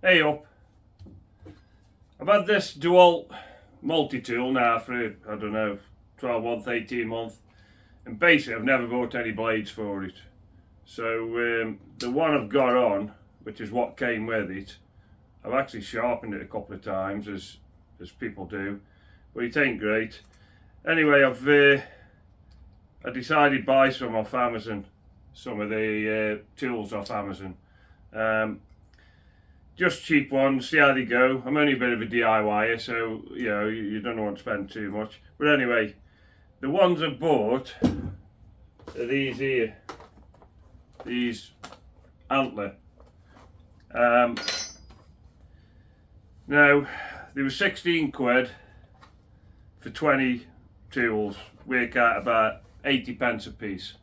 Hey up. I've had this Dewalt multi-tool now for, I don't know, 12 months, 18 months, and basically I've never bought any blades for it. So the one I've got on, which is what came with it, I've actually sharpened it a couple of times, as people do, but it ain't great. Anyway, I decided to buy some off Amazon, some of the tools off Amazon. Just cheap ones, see how they go. I'm only a bit of a DIYer, so you don't want to spend too much. But anyway, the ones I've bought are these here, these Antler. Now they were 16 quid for 20 tools, work out about 80 pence a piece.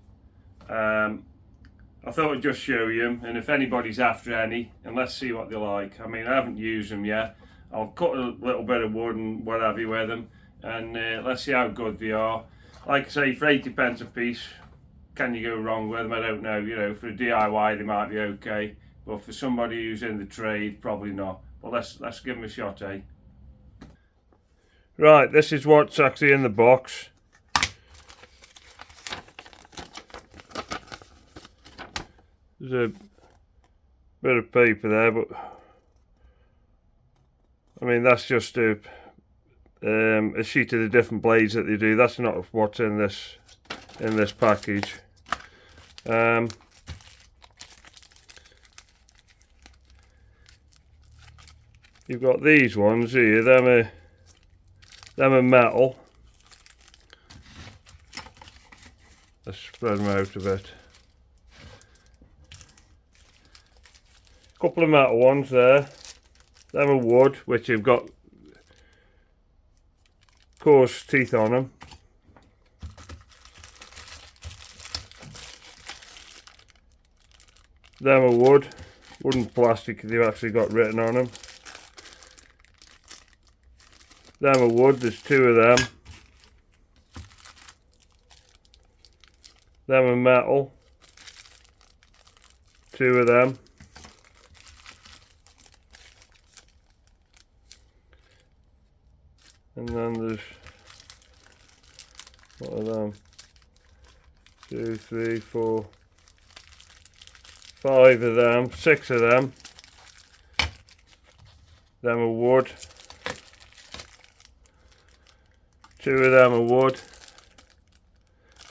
I thought I'd just show you them, and if anybody's after any, and let's see what they're like. I mean, I haven't used them yet. I'll cut a little bit of wood and what have you with them, and let's see how good they are. Like I say, for 80 pence a piece, can you go wrong with them? I don't know. For a DIY they might be okay, but for somebody who's in the trade, probably not. But let's give them a shot, eh? Right, this is what's actually in the box. There's a bit of paper there, but I mean that's just a sheet of the different blades that they do. That's not what's in this package. You've got these ones here. Them are metal. Let's spread them out a bit. Couple of metal ones there. Them are wood, which have got coarse teeth on them. Them are wood, wooden plastic. They've actually got written on them. Them are wood. There's two of them. Them are metal. Two of them. And then there's, what are them? 2, 3, 4, 5 of them, 6 of them. Them are wood. 2 of them are wood.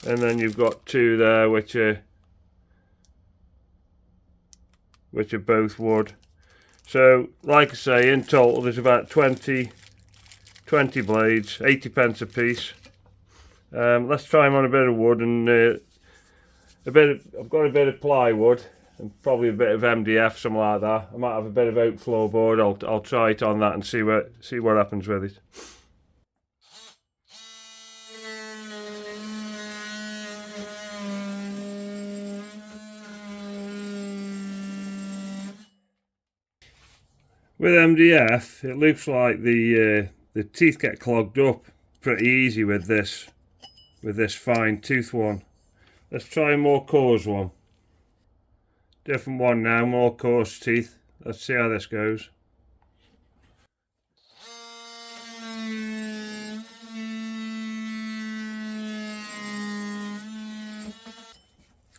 And then you've got 2 there which are both wood. So like I say, in total there's about 20 blades, 80 pence a piece. Let's try them on a bit of wood and I've got a bit of plywood and probably a bit of MDF, something like that. I might have a bit of oak floorboard. I'll try it on that and see what happens with it. With MDF, it looks like the teeth get clogged up pretty easy with this fine tooth one. Let's try a more coarse one. Different one now, more coarse teeth. Let's see how this goes.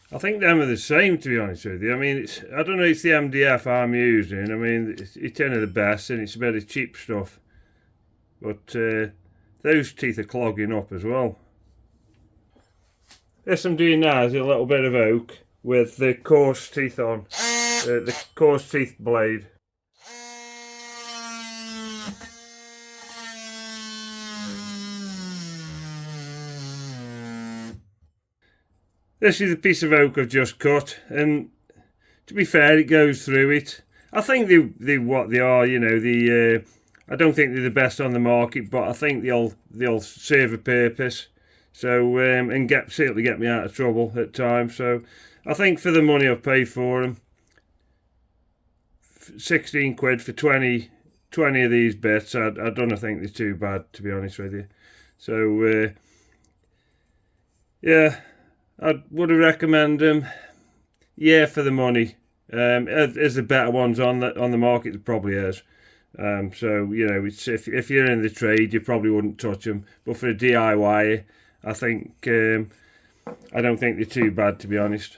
I think them are the same, to be honest with you. I mean, I don't know if it's the MDF I'm using. I mean, it's one of the best and it's a bit of cheap stuff. But those teeth are clogging up as well. This I'm doing now is a little bit of oak with the coarse teeth on, the coarse teeth blade. This is a piece of oak I've just cut, and to be fair, it goes through it. I think they what they are, I don't think they're the best on the market, but I think they'll serve a purpose. So and certainly get me out of trouble at times. So I think for the money I've paid for them, 16 quid for 20 of these bits, I don't think they're too bad, to be honest with you. So yeah, I would recommend them. Yeah, for the money. Is there better ones on the market? There probably is. So you know, it's, if you're in the trade, you probably wouldn't touch them. But for a DIY, I think I don't think they're too bad, to be honest.